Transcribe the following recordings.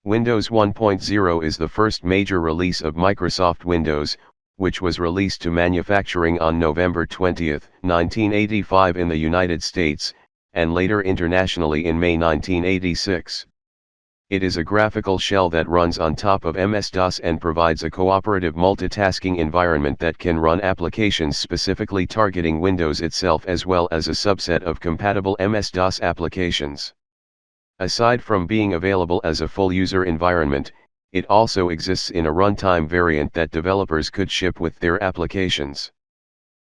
Windows 1.0 is the first major release of Microsoft Windows, which was released to manufacturing on November 20, 1985 in the United States, and later internationally in May 1986. It is a graphical shell that runs on top of MS-DOS and provides a cooperative multitasking environment that can run applications specifically targeting Windows itself as well as a subset of compatible MS-DOS applications. Aside from being available as a full user environment, it also exists in a runtime variant that developers could ship with their applications.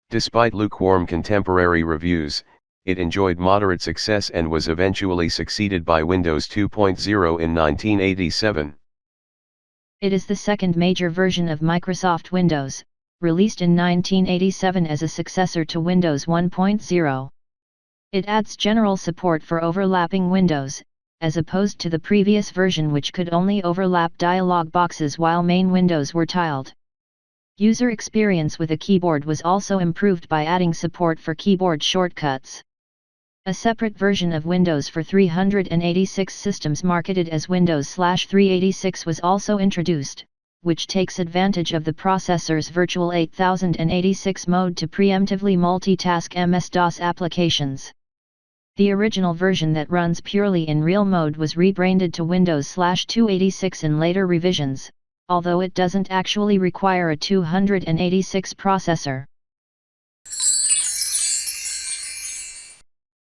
Despite lukewarm contemporary reviews, it enjoyed moderate success and was eventually succeeded by Windows 2.0 in 1987. It is the second major version of Microsoft Windows, released in 1987 as a successor to Windows 1.0. It adds general support for overlapping windows, as opposed to the previous version which could only overlap dialog boxes while main windows were tiled. User experience with a keyboard was also improved by adding support for keyboard shortcuts. A separate version of Windows for 386 systems marketed as Windows/386 was also introduced, which takes advantage of the processor's virtual 8086 mode to preemptively multitask MS-DOS applications. The original version that runs purely in real mode was rebranded to Windows/286 in later revisions, although it doesn't actually require a 286 processor.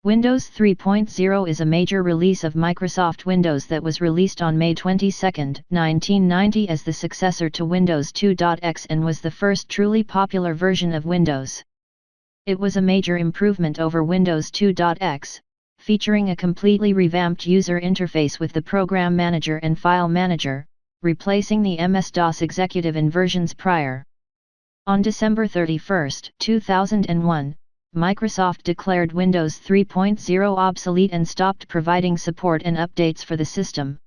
Windows 3.0 is a major release of Microsoft Windows that was released on May 22, 1990 as the successor to Windows 2.x and was the first truly popular version of Windows. It was a major improvement over Windows 2.x, featuring a completely revamped user interface with the Program Manager and File Manager, replacing the MS-DOS executive in versions prior. On December 31, 2001, Microsoft declared Windows 3.0 obsolete and stopped providing support and updates for the system.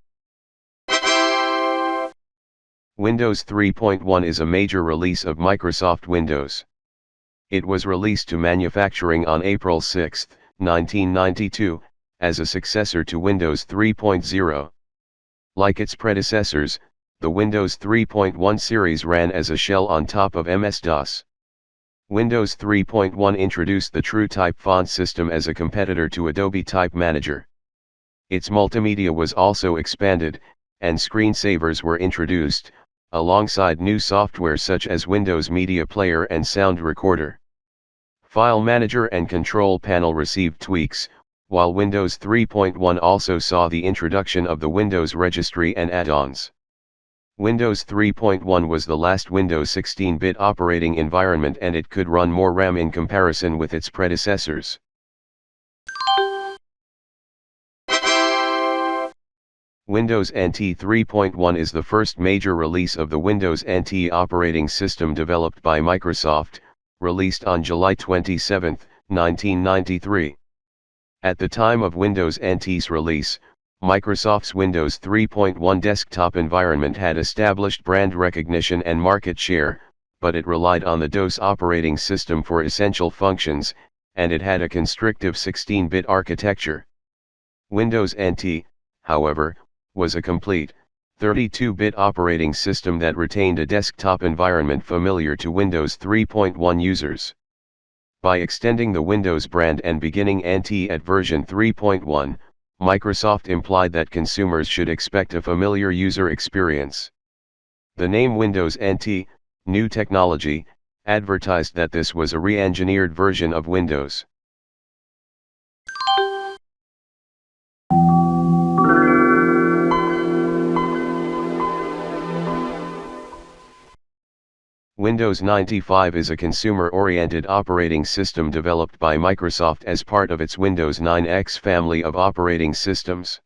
Windows 3.1 is a major release of Microsoft Windows. It was released to manufacturing on April 6, 1992, as a successor to Windows 3.0. Like its predecessors, the Windows 3.1 series ran as a shell on top of MS-DOS. Windows 3.1 introduced the TrueType font system as a competitor to Adobe Type Manager. Its multimedia was also expanded, and screensavers were introduced, alongside new software such as Windows Media Player and Sound Recorder. File Manager and Control Panel received tweaks, while Windows 3.1 also saw the introduction of the Windows Registry and add-ons. Windows 3.1 was the last Windows 16-bit operating environment and it could run more RAM in comparison with its predecessors. Windows NT 3.1 is the first major release of the Windows NT operating system developed by Microsoft, released on July 27, 1993. At the time of Windows NT's release, Microsoft's Windows 3.1 desktop environment had established brand recognition and market share, but it relied on the DOS operating system for essential functions, and it had a constrictive 16-bit architecture. Windows NT, however, was a complete, 32-bit operating system that retained a desktop environment familiar to Windows 3.1 users. By extending the Windows brand and beginning NT at version 3.1, Microsoft implied that consumers should expect a familiar user experience. The name Windows NT, New Technology, advertised that this was a re-engineered version of Windows. Windows 95 is a consumer-oriented operating system developed by Microsoft as part of its Windows 9X family of operating systems.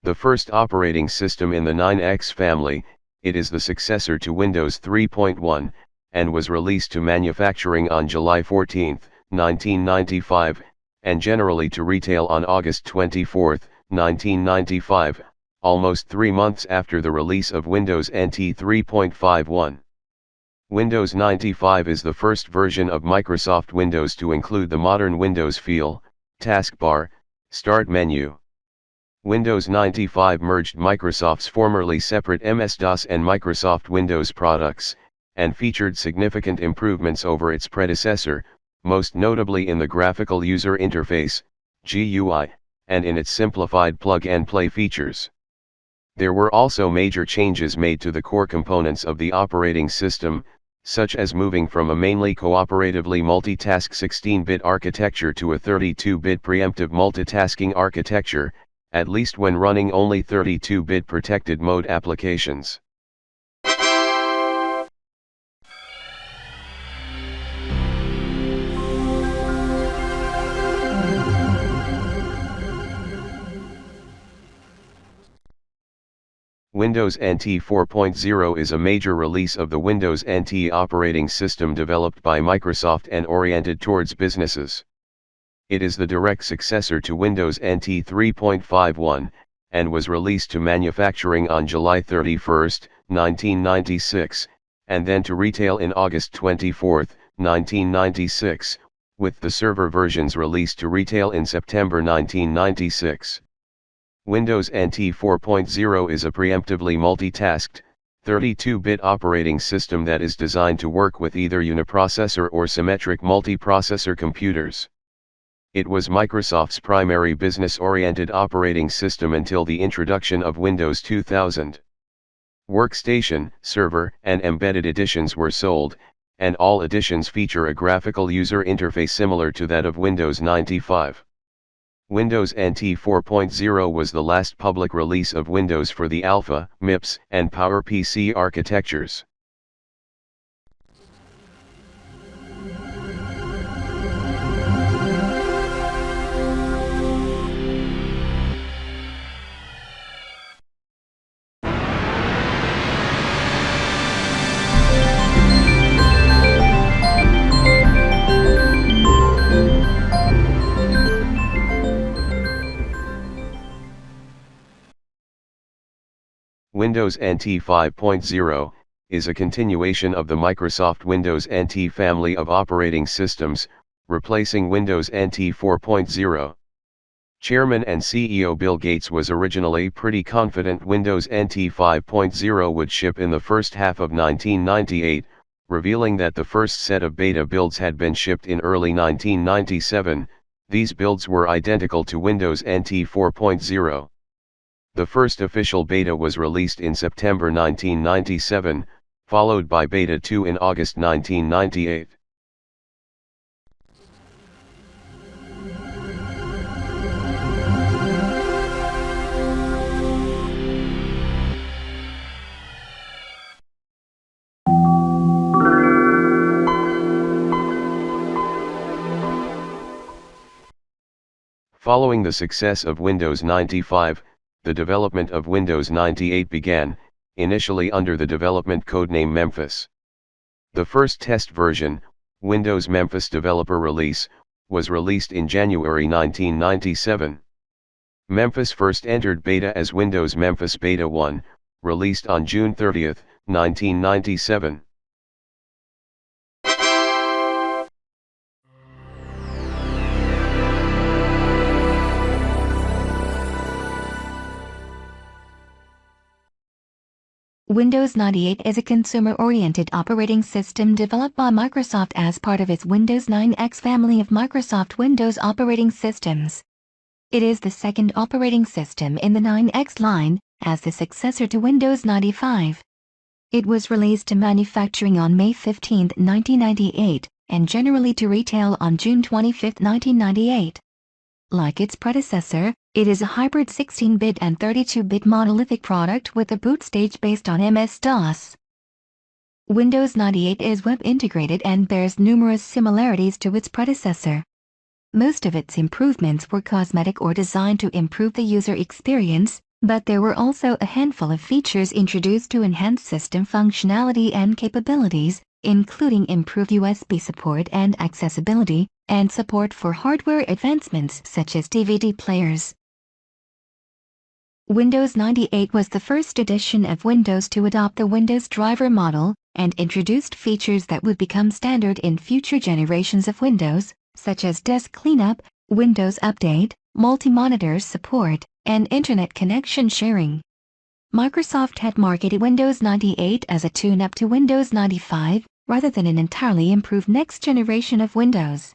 The first operating system in the 9X family, it is the successor to Windows 3.1, and was released to manufacturing on July 14, 1995, and generally to retail on August 24, 1995, almost 3 months after the release of Windows NT 3.51. Windows 95 is the first version of Microsoft Windows to include the modern Windows feel, taskbar, start menu. Windows 95 merged Microsoft's formerly separate MS-DOS and Microsoft Windows products, and featured significant improvements over its predecessor, most notably in the graphical user interface, GUI, and in its simplified plug-and-play features. There were also major changes made to the core components of the operating system, such as moving from a mainly cooperatively multitask 16-bit architecture to a 32-bit preemptive multitasking architecture, at least when running only 32-bit protected mode applications. Windows NT 4.0 is a major release of the Windows NT operating system developed by Microsoft and oriented towards businesses. It is the direct successor to Windows NT 3.51, and was released to manufacturing on July 31, 1996, and then to retail in August 24, 1996, with the server versions released to retail in September 1996. Windows NT 4.0 is a preemptively multitasked, 32-bit operating system that is designed to work with either uniprocessor or symmetric multiprocessor computers. It was Microsoft's primary business-oriented operating system until the introduction of Windows 2000. Workstation, server, and embedded editions were sold, and all editions feature a graphical user interface similar to that of Windows 95. Windows NT 4.0 was the last public release of Windows for the Alpha, MIPS, and PowerPC architectures. Windows NT 5.0 is a continuation of the Microsoft Windows NT family of operating systems, replacing Windows NT 4.0. Chairman and CEO Bill Gates was originally pretty confident Windows NT 5.0 would ship in the first half of 1998, revealing that the first set of beta builds had been shipped in early 1997. These builds were identical to Windows NT 4.0. The first official beta was released in September 1997, followed by Beta 2 in August 1998. Following the success of Windows 95, the development of Windows 98 began, initially under the development codename Memphis. The first test version, Windows Memphis Developer Release, was released in January 1997. Memphis first entered beta as Windows Memphis Beta 1, released on June 30, 1997. Windows 98 is a consumer-oriented operating system developed by Microsoft as part of its Windows 9X family of Microsoft Windows operating systems. It is the second operating system in the 9X line, as the successor to Windows 95. It was released to manufacturing on May 15, 1998, and generally to retail on June 25, 1998. Like its predecessor, it is a hybrid 16-bit and 32-bit monolithic product with a boot stage based on MS-DOS. Windows 98 is web-integrated and bears numerous similarities to its predecessor. Most of its improvements were cosmetic or designed to improve the user experience, but there were also a handful of features introduced to enhance system functionality and capabilities, including improved USB support and accessibility, and support for hardware advancements such as DVD players. Windows 98 was the first edition of Windows to adopt the Windows driver model, and introduced features that would become standard in future generations of Windows, such as Desk Cleanup, Windows Update, multi-monitor support, and internet connection sharing. Microsoft had marketed Windows 98 as a tune-up to Windows 95, rather than an entirely improved next generation of Windows.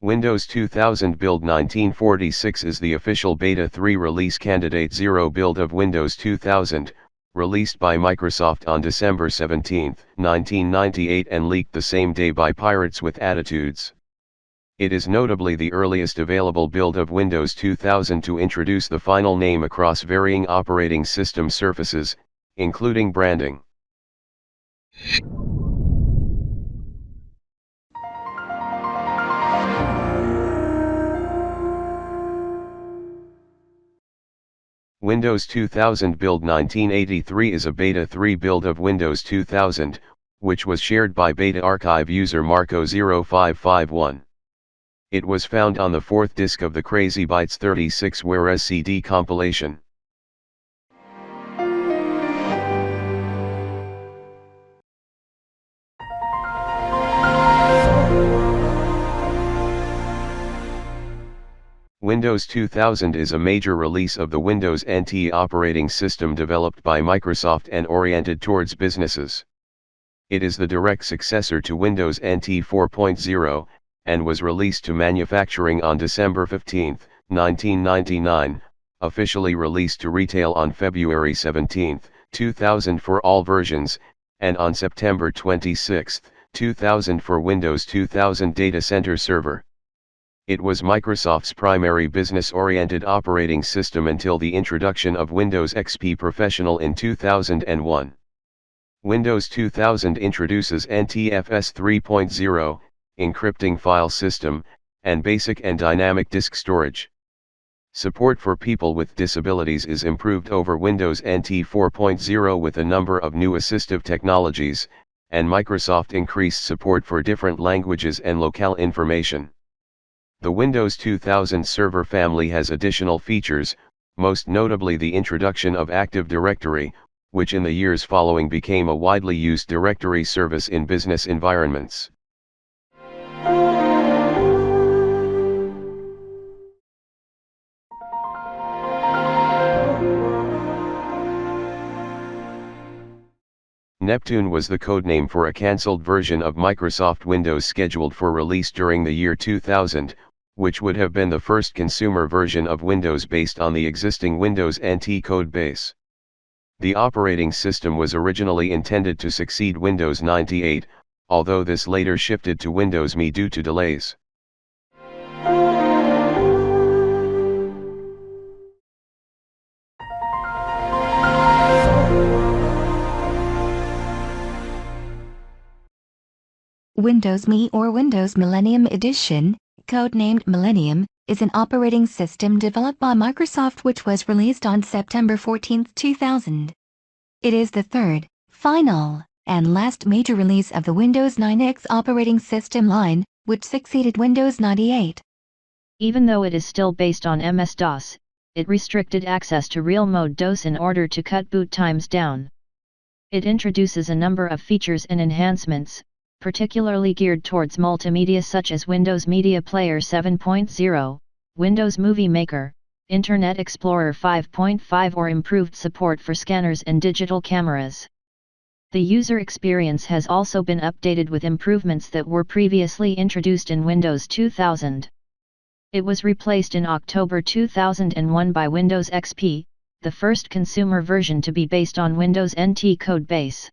Windows 2000 Build 1946 is the official Beta 3 release candidate 0 build of Windows 2000, released by Microsoft on December 17, 1998 and leaked the same day by pirates with attitudes. It is notably the earliest available build of Windows 2000 to introduce the final name across varying operating system surfaces, including branding. Windows 2000 Build 1983 is a Beta 3 build of Windows 2000, which was shared by Beta Archive user Marco0551. It was found on the fourth disk of the Crazy Bytes 36 Whereas CD compilation. Windows 2000 is a major release of the Windows NT operating system developed by Microsoft and oriented towards businesses. It is the direct successor to Windows NT 4.0, and was released to manufacturing on December 15, 1999, officially released to retail on February 17, 2000 for all versions, and on September 26, 2000 for Windows 2000 Data Center Server. It was Microsoft's primary business-oriented operating system until the introduction of Windows XP Professional in 2001. Windows 2000 introduces NTFS 3.0, encrypting file system, and basic and dynamic disk storage. Support for people with disabilities is improved over Windows NT 4.0 with a number of new assistive technologies, and Microsoft increased support for different languages and locale information. The Windows 2000 Server family has additional features, most notably the introduction of Active Directory, which in the years following became a widely used directory service in business environments. Neptune was the codename for a cancelled version of Microsoft Windows scheduled for release during the year 2000, which would have been the first consumer version of Windows based on the existing Windows NT code base. The operating system was originally intended to succeed Windows 98, although this later shifted to Windows ME due to delays. Windows ME or Windows Millennium Edition, codenamed Millennium, is an operating system developed by Microsoft which was released on September 14, 2000. It is the third, final, and last major release of the Windows 9X operating system line, which succeeded Windows 98. Even though it is still based on MS-DOS, it restricted access to real mode DOS in order to cut boot times down. It introduces a number of features and enhancements, particularly geared towards multimedia such as Windows Media Player 7.0, Windows Movie Maker, Internet Explorer 5.5 or improved support for scanners and digital cameras. The user experience has also been updated with improvements that were previously introduced in Windows 2000. It was replaced in October 2001 by Windows XP, the first consumer version to be based on Windows NT code base.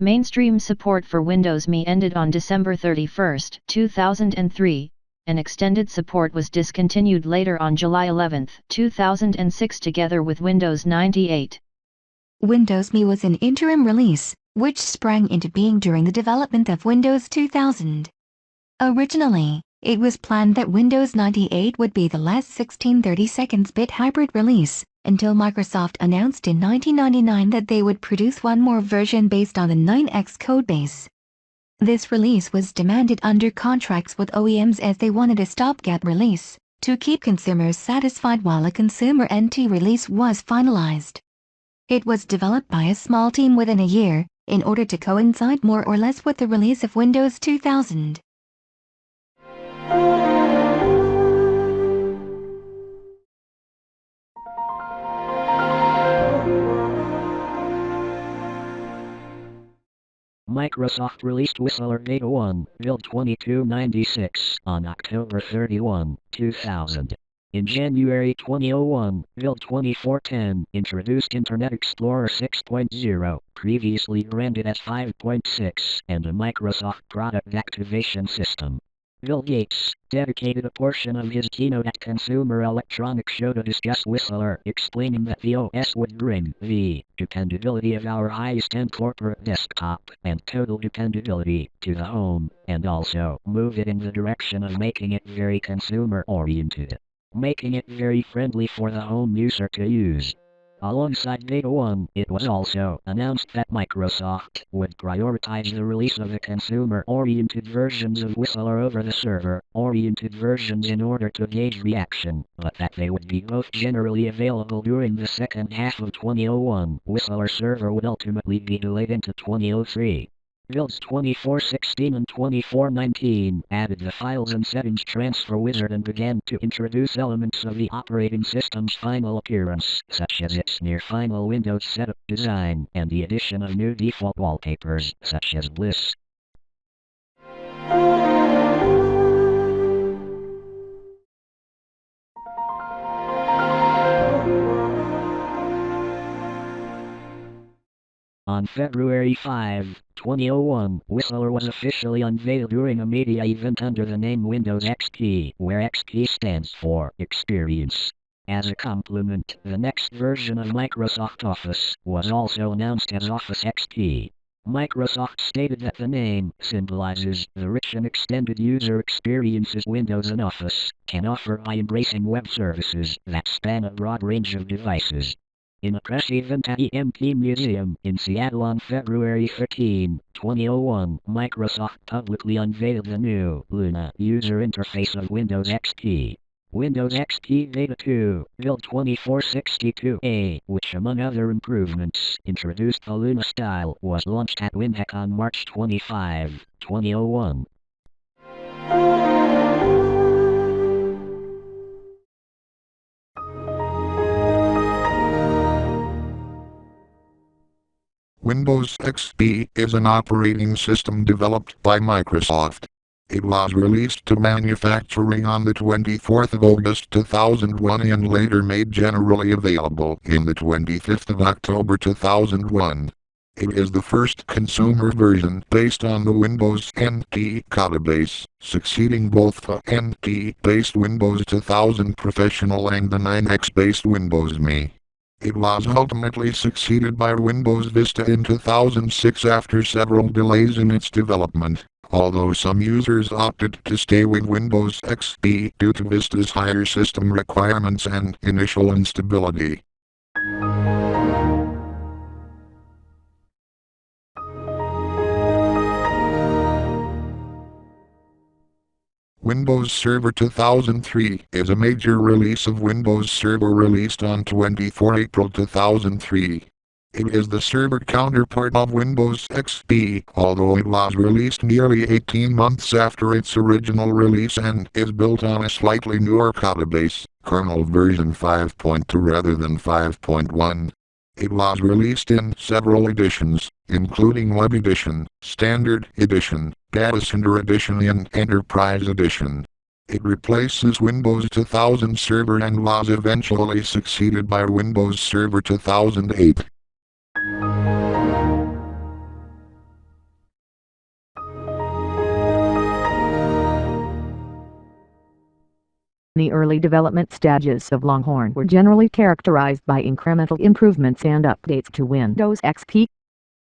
Mainstream support for Windows ME ended on December 31, 2003, and extended support was discontinued later on July 11, 2006 together with Windows 98. Windows ME was an interim release, which sprang into being during the development of Windows 2000. Originally, it was planned that Windows 98 would be the last 16/32 hybrid release, until Microsoft announced in 1999 that they would produce one more version based on the 9X codebase. This release was demanded under contracts with OEMs as they wanted a stopgap release, to keep consumers satisfied while a consumer NT release was finalized. It was developed by a small team within a year, in order to coincide more or less with the release of Windows 2000. Microsoft released Whistler Beta 1, build 2296, on October 31, 2000. In January 2001, build 2410 introduced Internet Explorer 6.0, previously branded as 5.6, and a Microsoft Product Activation System. Bill Gates dedicated a portion of his keynote at Consumer Electronics Show to discuss Whistler, explaining that the OS would bring the dependability of our highest-end corporate desktop and total dependability to the home, and also move it in the direction of making it very consumer-oriented, making it very friendly for the home user to use. Alongside Beta 1, it was also announced that Microsoft would prioritize the release of the consumer-oriented versions of Whistler over the server-oriented versions in order to gauge reaction, but that they would be both generally available during the second half of 2001. Whistler Server would ultimately be delayed into 2003. Builds 2416 and 2419 added the Files and Settings Transfer Wizard and began to introduce elements of the operating system's final appearance, such as its near-final Windows setup design, and the addition of new default wallpapers, such as Bliss. On February 5, 2001, Whistler was officially unveiled during a media event under the name Windows XP, where XP stands for Experience. As a complement, the next version of Microsoft Office was also announced as Office XP. Microsoft stated that the name symbolizes the rich and extended user experiences Windows and Office can offer by embracing web services that span a broad range of devices. In a press event at the MP Museum in Seattle on February 13, 2001, Microsoft publicly unveiled the new Luna user interface of Windows XP. Windows XP Beta 2, build 2462A, which among other improvements introduced the Luna style, was launched at WinHack on March 25, 2001. Windows XP is an operating system developed by Microsoft. It was released to manufacturing on the 24th of August 2001 and later made generally available in the 25th of October 2001. It is the first consumer version based on the Windows NT codebase, succeeding both the NT-based Windows 2000 Professional and the 9X-based Windows ME. It was ultimately succeeded by Windows Vista in 2006 after several delays in its development, although some users opted to stay with Windows XP due to Vista's higher system requirements and initial instability. Windows Server 2003 is a major release of Windows Server released on 24 April 2003. It is the server counterpart of Windows XP, although it was released nearly 18 months after its original release and is built on a slightly newer codebase, kernel version 5.2 rather than 5.1. It was released in several editions, including Web Edition, Standard Edition, Data Center Edition and Enterprise Edition. It replaces Windows 2000 Server and was eventually succeeded by Windows Server 2008. The early development stages of Longhorn were generally characterized by incremental improvements and updates to Windows XP.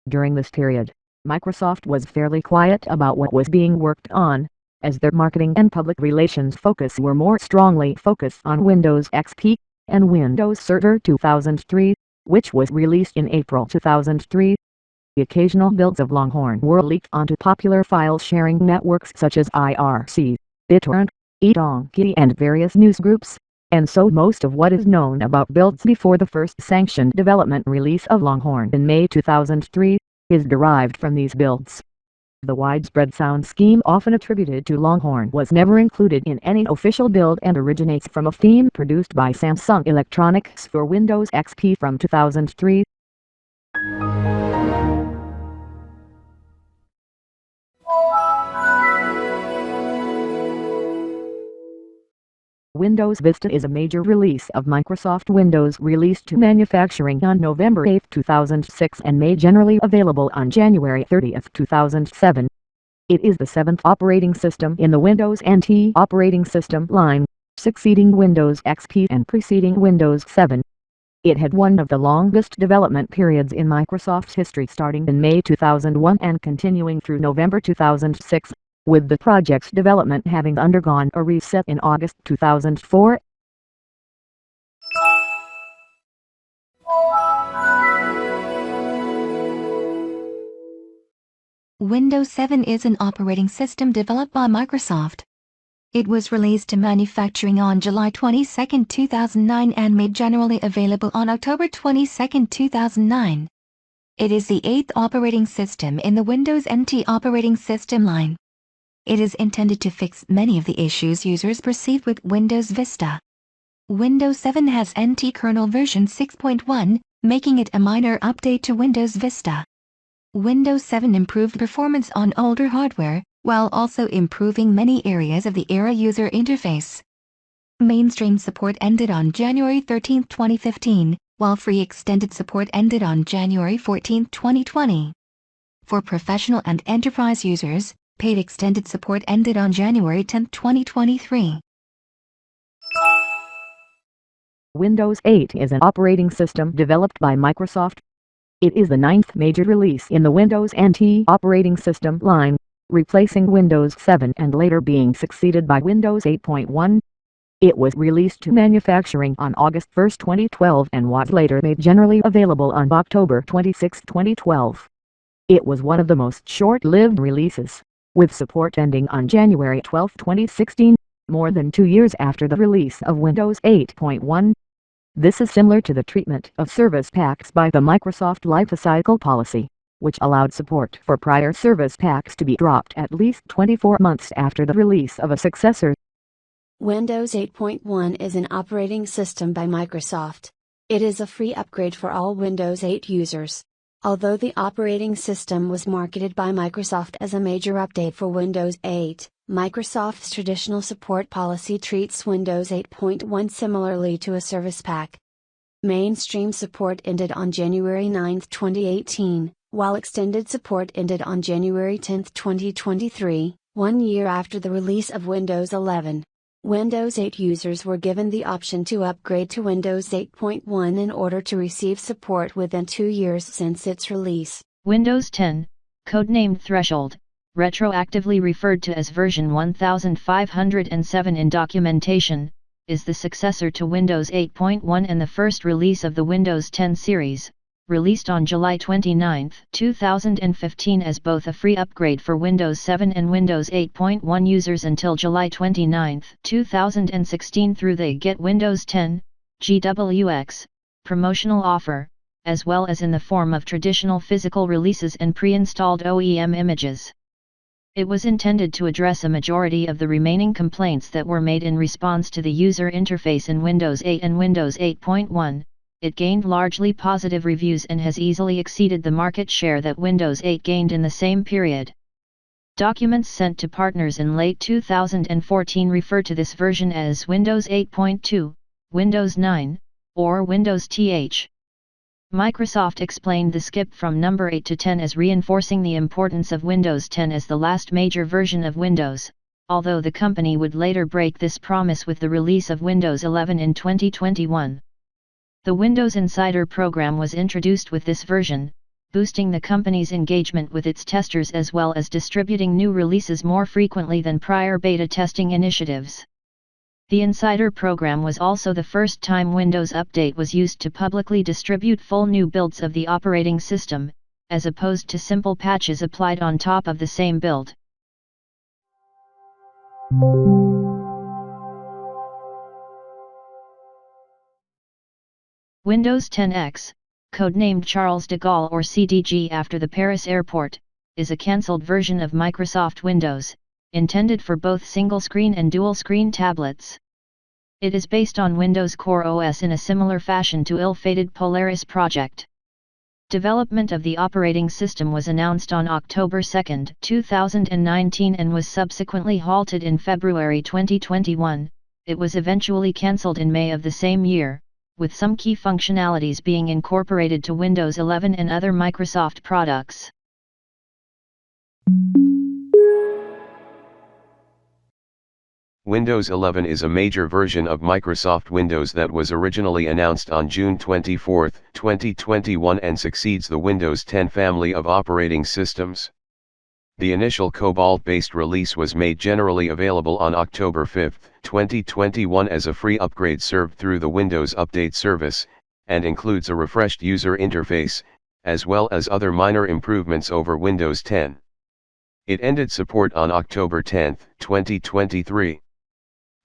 During this period, Microsoft was fairly quiet about what was being worked on, as their marketing and public relations focus were more strongly focused on Windows XP and Windows Server 2003, which was released in April 2003. The occasional builds of Longhorn were leaked onto popular file-sharing networks such as IRC, BitTorrent, eDonkey and various newsgroups, and so most of what is known about builds before the first sanctioned development release of Longhorn in May 2003 is derived from these builds. The widespread sound scheme often attributed to Longhorn was never included in any official build and originates from a theme produced by Samsung Electronics for Windows XP from 2003. Windows Vista is a major release of Microsoft Windows released to manufacturing on November 8, 2006 and made generally available on January 30, 2007. It is the seventh operating system in the Windows NT operating system line, succeeding Windows XP and preceding Windows 7. It had one of the longest development periods in Microsoft's history, starting in May 2001 and continuing through November 2006, with the project's development having undergone a reset in August 2004. Windows 7 is an operating system developed by Microsoft. It was released to manufacturing on July 22, 2009 and made generally available on October 22, 2009. It is the eighth operating system in the Windows NT operating system line. It is intended to fix many of the issues users perceive with Windows Vista. Windows 7 has NT kernel version 6.1, making it a minor update to Windows Vista. Windows 7 improved performance on older hardware, while also improving many areas of the era user interface. Mainstream support ended on January 13, 2015, while free extended support ended on January 14, 2020. For professional and enterprise users, paid extended support ended on January 10, 2023. Windows 8 is an operating system developed by Microsoft. It is the ninth major release in the Windows NT operating system line, replacing Windows 7 and later being succeeded by Windows 8.1. It was released to manufacturing on August 1, 2012 and was later made generally available on October 26, 2012. It was one of the most short-lived releases, with support ending on January 12, 2016, more than 2 years after the release of Windows 8.1. This is similar to the treatment of service packs by the Microsoft Lifecycle policy, which allowed support for prior service packs to be dropped at least 24 months after the release of a successor. Windows 8.1 is an operating system by Microsoft. It is a free upgrade for all Windows 8 users. Although the operating system was marketed by Microsoft as a major update for Windows 8, Microsoft's traditional support policy treats Windows 8.1 similarly to a service pack. Mainstream support ended on January 9, 2018, while extended support ended on January 10, 2023, 1 year after the release of Windows 11. Windows 8 users were given the option to upgrade to Windows 8.1 in order to receive support within 2 years since its release. Windows 10, codenamed Threshold, retroactively referred to as version 1507 in documentation, is the successor to Windows 8.1 and the first release of the Windows 10 series, released on July 29, 2015 as both a free upgrade for Windows 7 and Windows 8.1 users until July 29, 2016 through the Get Windows 10, GWX, promotional offer, as well as in the form of traditional physical releases and pre-installed OEM images. It was intended to address a majority of the remaining complaints that were made in response to the user interface in Windows 8 and Windows 8.1. It gained largely positive reviews and has easily exceeded the market share that Windows 8 gained in the same period. Documents sent to partners in late 2014 refer to this version as Windows 8.2, Windows 9, or Windows TH. Microsoft explained the skip from number 8 to 10 as reinforcing the importance of Windows 10 as the last major version of Windows, although the company would later break this promise with the release of Windows 11 in 2021. The Windows Insider program was introduced with this version, boosting the company's engagement with its testers as well as distributing new releases more frequently than prior beta testing initiatives. The Insider program was also the first time Windows Update was used to publicly distribute full new builds of the operating system, as opposed to simple patches applied on top of the same build. Windows 10X, codenamed Charles de Gaulle or CDG after the Paris airport, is a cancelled version of Microsoft Windows, intended for both single-screen and dual-screen tablets. It is based on Windows Core OS in a similar fashion to ill-fated Polaris project. Development of the operating system was announced on October 2, 2019 and was subsequently halted in February 2021. It was eventually cancelled in May of the same year, with some key functionalities being incorporated to Windows 11 and other Microsoft products. Windows 11 is a major version of Microsoft Windows that was originally announced on June 24, 2021 and succeeds the Windows 10 family of operating systems. The initial Cobalt-based release was made generally available on October 5, 2021 as a free upgrade served through the Windows Update service, and includes a refreshed user interface, as well as other minor improvements over Windows 10. It ended support on October 10, 2023.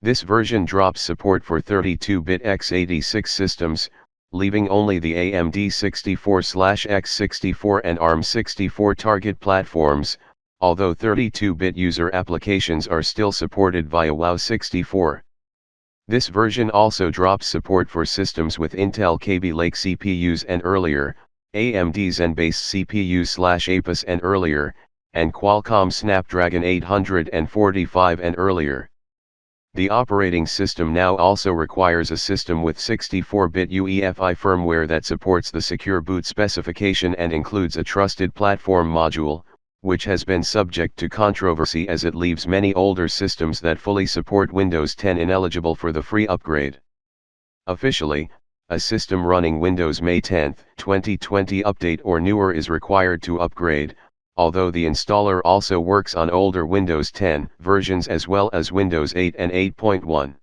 This version drops support for 32-bit x86 systems, leaving only the AMD 64/x64 and ARM64 target platforms, although 32-bit user applications are still supported via WoW64. This version also drops support for systems with Intel Kaby Lake CPUs and earlier, AMD Zen-based CPUs/APUs and earlier, and Qualcomm Snapdragon 845 and earlier. The operating system now also requires a system with 64-bit UEFI firmware that supports the Secure Boot specification and includes a Trusted Platform module, which has been subject to controversy as it leaves many older systems that fully support Windows 10 ineligible for the free upgrade. Officially, a system running Windows May 10, 2020 update or newer is required to upgrade, although the installer also works on older Windows 10 versions as well as Windows 8 and 8.1.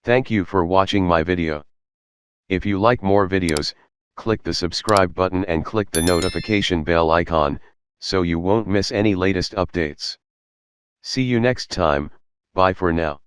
Thank you for watching my video. If you like more videos, click the subscribe button and click the notification bell icon, so you won't miss any latest updates. See you next time, bye for now.